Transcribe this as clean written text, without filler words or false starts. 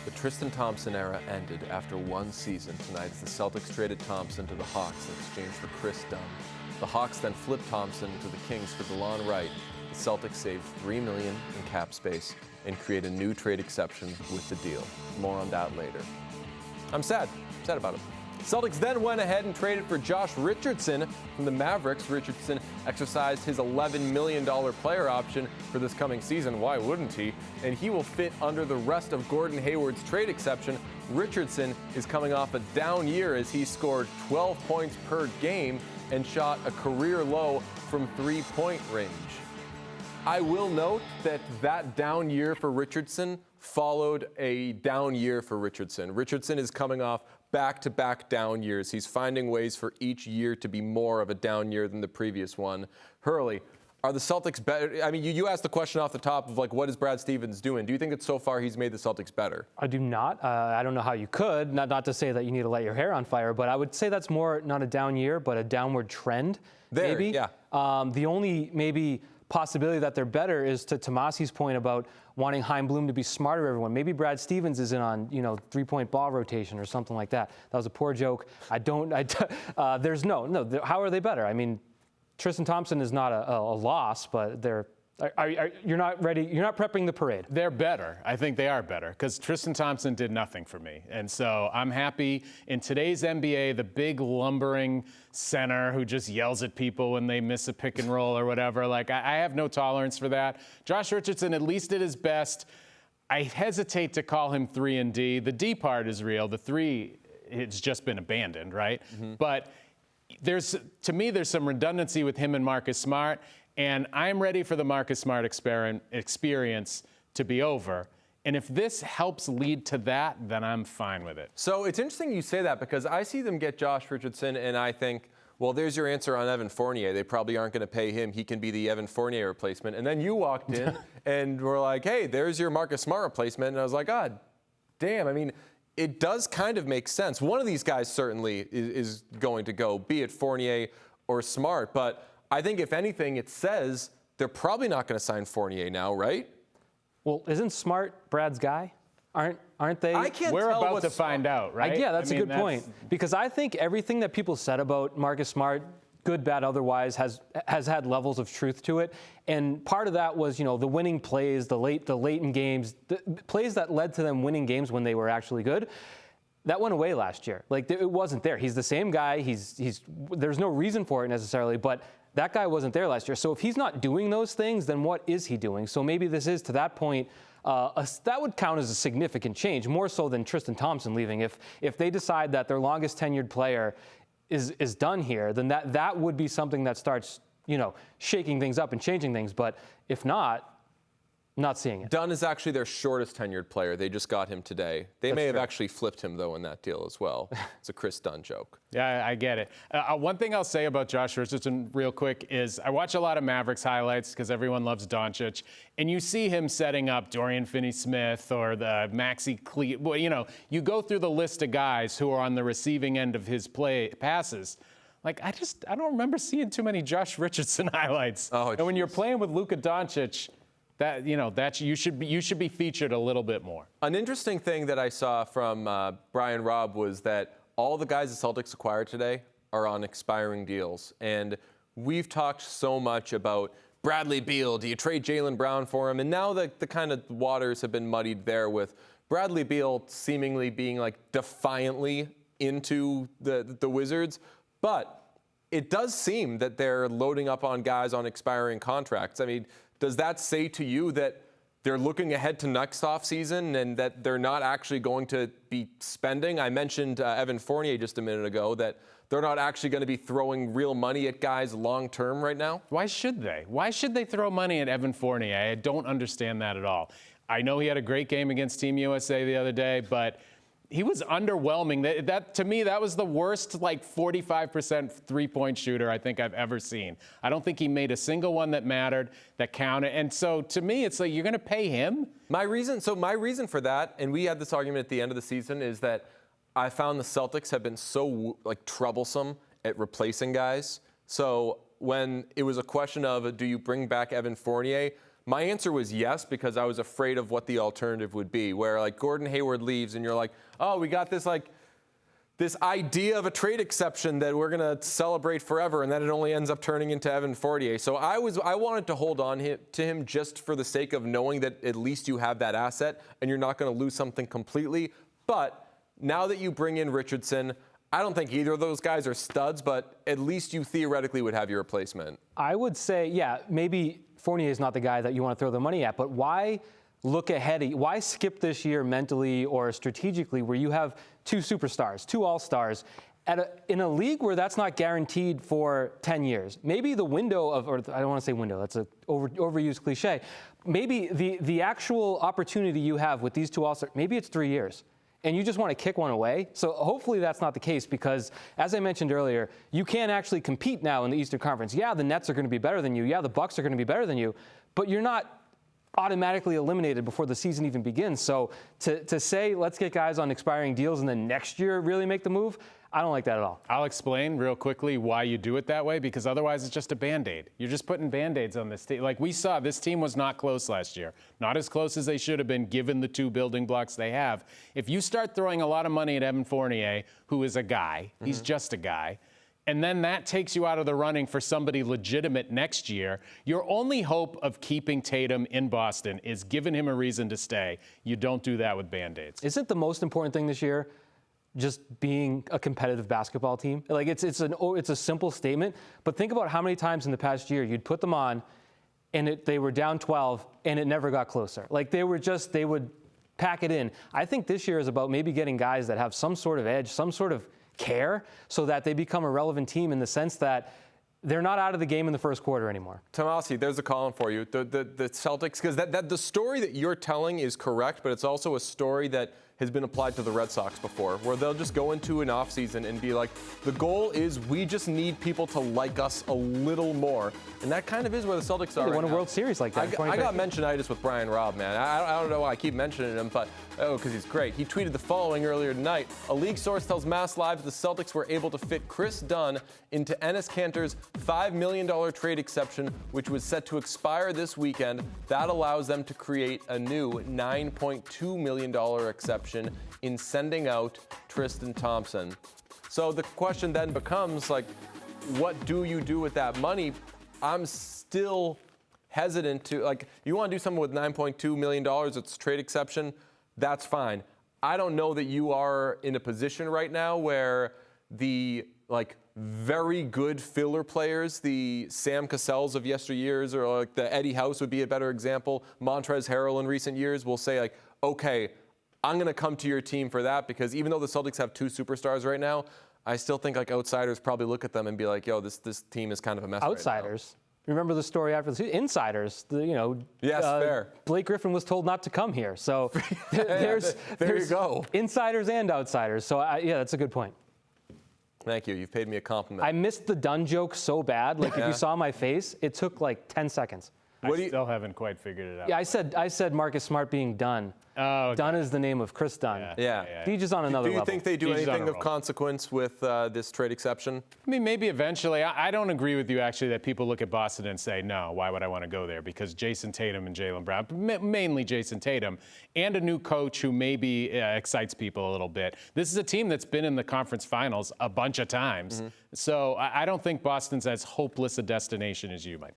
The Tristan Thompson era ended after one season tonight as the Celtics traded Thompson to the Hawks in exchange for Kris Dunn. The Hawks then flipped Thompson to the Kings for DeLon Wright. The Celtics saved $3 million in cap space and create a new trade exception with the deal. More on that later. I'm sad about it. Celtics then went ahead and traded for Josh Richardson from the Mavericks. Richardson exercised his $11 million player option for this coming season. Why wouldn't he? And he will fit under the rest of Gordon Hayward's trade exception. Richardson is coming off a down year as he scored 12 points per game and shot a career low from three-point range. I will note that down year for Richardson followed a down year for Richardson. Richardson is coming off back-to-back down years. He's finding ways for each year to be more of a down year than the previous one. Hurley, are the Celtics better? I mean, you asked the question off the top of, what is Brad Stevens doing? Do you think that so far he's made the Celtics better? I do not. I don't know how you could. Not to say that you need to light your hair on fire, but I would say that's more not a down year, but a downward trend, maybe. Yeah. The only maybe possibility that they're better is to Tomase's point about wanting Chaim Bloom to be smarter than everyone. Maybe Brad Stevens is in on, three-point ball rotation or something like that. That was a poor joke. There's no. How are they better? I mean, Tristan Thompson is not a loss, but you're not ready. You're not prepping the parade. They're better. I think they are better because Tristan Thompson did nothing for me. And so I'm happy in today's NBA, the big lumbering center who just yells at people when they miss a pick and roll or whatever. I have no tolerance for that. Josh Richardson at least did his best. I hesitate to call him 3 and D. The D part is real. The 3, it's just been abandoned, right? Mm-hmm. But to me, there's some redundancy with him and Marcus Smart. And I'm ready for the Marcus Smart experience to be over. And if this helps lead to that, then I'm fine with it. So it's interesting you say that because I see them get Josh Richardson and I think, well, there's your answer on Evan Fournier. They probably aren't going to pay him. He can be the Evan Fournier replacement. And then you walked in and were like, hey, there's your Marcus Smart replacement. And I was like, God damn. I mean, it does kind of make sense. One of these guys certainly is going to go, be it Fournier or Smart. But I think if anything, it says they're probably not going to sign Fournier now, right? Well, isn't Smart Brad's guy? Aren't they? I can't We're tell about what's to find out, right? Yeah, that's a good point. Because I think everything that people said about Marcus Smart, good, bad, otherwise, has had levels of truth to it. And part of that was, the winning plays, the late in games, the plays that led to them winning games when they were actually good. That went away last year. It wasn't there. He's the same guy. There's no reason for it necessarily, but that guy wasn't there last year. So if he's not doing those things, then what is he doing? So maybe this is, to that point, that would count as a significant change, more so than Tristan Thompson leaving. If they decide that their longest tenured player is done here, then that would be something that starts, shaking things up and changing things. But if not seeing it. Dunn is actually their shortest tenured player. They just got him today. They may have actually flipped him, though, in that deal as well. It's a Kris Dunn joke. Yeah, I get it. One thing I'll say about Josh Richardson real quick is I watch a lot of Mavericks highlights because everyone loves Doncic, and you see him setting up Dorian Finney-Smith or the Maxi Cleat. Well, you go through the list of guys who are on the receiving end of his passes. I don't remember seeing too many Josh Richardson highlights. Oh, and when you're playing with Luka Doncic, that you should be featured a little bit more. An interesting thing that I saw from Brian Robb was that all the guys the Celtics acquired today are on expiring deals. And we've talked so much about Bradley Beal. Do you trade Jaylen Brown for him? And now the kind of waters have been muddied there with Bradley Beal seemingly being defiantly into the Wizards. But it does seem that they're loading up on guys on expiring contracts. I mean, does that say to you that they're looking ahead to next offseason and that they're not actually going to be spending? I mentioned Evan Fournier just a minute ago, that they're not actually going to be throwing real money at guys long term right now? Why should they? Why should they throw money at Evan Fournier? I don't understand that at all. I know he had a great game against Team USA the other day, but he was underwhelming. That to me, that was the worst 45% three-point shooter I think I've ever seen. I don't think he made a single one that mattered, that counted. And so to me, it's you're going to pay him? My reason for that, and we had this argument at the end of the season, is that I found the Celtics have been so troublesome at replacing guys. So when it was a question of do you bring back Evan Fournier, My answer was yes, because I was afraid of what the alternative would be, where like Gordon Hayward leaves and you're like, oh, we got this idea of a trade exception that we're going to celebrate forever, and then it only ends up turning into Evan Fournier. So I wanted to hold on to him just for the sake of knowing that at least you have that asset and you're not going to lose something completely. But now that you bring in Richardson, I don't think either of those guys are studs, but at least you theoretically would have your replacement. I would say, yeah, maybe Fournier is not the guy that you want to throw the money at, but why look ahead? Why skip this year mentally or strategically where you have two superstars, two all-stars, in a league where that's not guaranteed for 10 years? Maybe the window of, or I don't want to say window, that's an overused cliche. Maybe the actual opportunity you have with these two all-stars, maybe it's 3 years. And you just want to kick one away. So hopefully that's not the case because, as I mentioned earlier, you can't actually compete now in the Eastern Conference. Yeah, the Nets are going to be better than you. Yeah, the Bucks are going to be better than you. But you're not automatically eliminated before the season even begins. So to say, let's get guys on expiring deals and then next year really make the move, I don't like that at all. I'll explain real quickly why you do it that way, because otherwise it's just a Band-Aid. You're just putting Band-Aids on this team. Like we saw, this team was not close last year. Not as close as they should have been given the two building blocks they have. If you start throwing a lot of money at Evan Fournier, who is a guy, he's just a guy, and then that takes you out of the running for somebody legitimate next year, your only hope of keeping Tatum in Boston is giving him a reason to stay. You don't do that with Band-Aids. Isn't the most important thing this year just being a competitive basketball team? Like it's a simple statement, but think about how many times in the past year you'd put them on and they were down 12 and it never got closer. Like they would pack it in. I think this year is about maybe getting guys that have some sort of edge, some sort of care, so that they become a relevant team in the sense that they're not out of the game in the first quarter anymore. Tomase, there's a column for you. The Celtics, because the story that you're telling is correct, but it's also a story that has been applied to the Red Sox before, where they'll just go into an offseason and be like, the goal is we just need people to like us a little more. And that kind of is where the Celtics are They right won a now. World Series like that. I got mention-itis with Brian Robb, man. I don't know why I keep mentioning him, but because he's great. He tweeted the following earlier tonight. A league source tells Mass Live the Celtics were able to fit Kris Dunn into Enes Kanter's $5 million trade exception, which was set to expire this weekend. That allows them to create a new $9.2 million exception in sending out Tristan Thompson. So the question then becomes, like, what do you do with that money? I'm still hesitant to, like, you want to do something with $9.2 million, it's a trade exception, that's fine. I don't know that you are in a position right now where the, like, very good filler players, the Sam Cassells of yesteryears, or like the Eddie House would be a better example, Montrezl Harrell in recent years, will say, like, okay, I'm going to come to your team for that, because even though the Celtics have two superstars right now, I still think like outsiders probably look at them and be like, yo, this team is kind of a mess. Outsiders. Right now. Remember the story after the season? Insiders. Yes, fair. Blake Griffin was told not to come here. So there you go. Insiders and outsiders. So yeah, that's a good point. Thank you. You've paid me a compliment. I missed the Dunn joke so bad. Like if you saw my face, it took like 10 seconds. I still haven't quite figured it out. Yeah, I said Marcus Smart being Dunn. Oh, okay. Dunn is the name of Kris Dunn. Yeah. Deej on another level. Do you think they do anything of consequence with this trade exception? I mean, maybe eventually. I don't agree with you, actually, that people look at Boston and say, no, why would I want to go there? Because Jason Tatum and Jaylen Brown, mainly Jason Tatum, and a new coach who maybe excites people a little bit. This is a team that's been in the conference finals a bunch of times. Mm-hmm. So I don't think Boston's as hopeless a destination as you might